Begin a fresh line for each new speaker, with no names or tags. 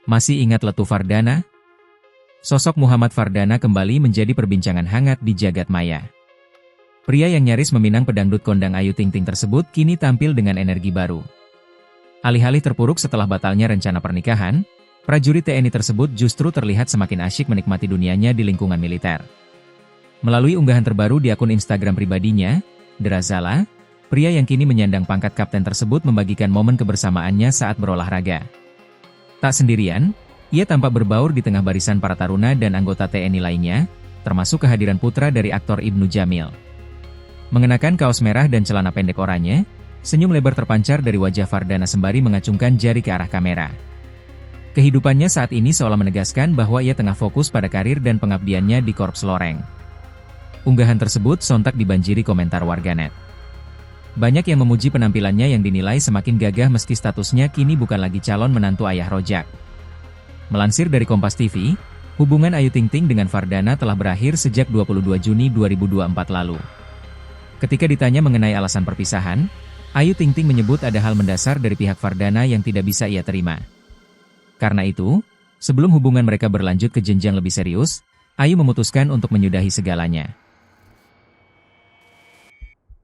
Masih ingat Letu Fardana? Sosok Muhammad Fardana kembali menjadi perbincangan hangat di jagat maya. Pria yang nyaris meminang pedangdut kondang Ayu Ting Ting tersebut kini tampil dengan energi baru. Alih-alih terpuruk setelah batalnya rencana pernikahan, prajurit TNI tersebut justru terlihat semakin asyik menikmati dunianya di lingkungan militer. Melalui unggahan terbaru di akun Instagram pribadinya, Drazala, pria yang kini menyandang pangkat kapten tersebut membagikan momen kebersamaannya saat berolahraga. Tak sendirian, ia tampak berbaur di tengah barisan para taruna dan anggota TNI lainnya, termasuk kehadiran putra dari aktor Ibnu Jamil. Mengenakan kaos merah dan celana pendek oranye, senyum lebar terpancar dari wajah Fardana sembari mengacungkan jari ke arah kamera. Kehidupannya saat ini seolah menegaskan bahwa ia tengah fokus pada karir dan pengabdiannya di Korps Loreng. Unggahan tersebut sontak dibanjiri komentar warganet. Banyak yang memuji penampilannya yang dinilai semakin gagah meski statusnya kini bukan lagi calon menantu ayah rojak. Melansir dari Kompas TV, hubungan Ayu Ting Ting dengan Fardana telah berakhir sejak 22 Juni 2024 lalu. Ketika ditanya mengenai alasan perpisahan, Ayu Ting Ting menyebut ada hal mendasar dari pihak Fardana yang tidak bisa ia terima. Karena itu, sebelum hubungan mereka berlanjut ke jenjang lebih serius, Ayu memutuskan untuk menyudahi segalanya.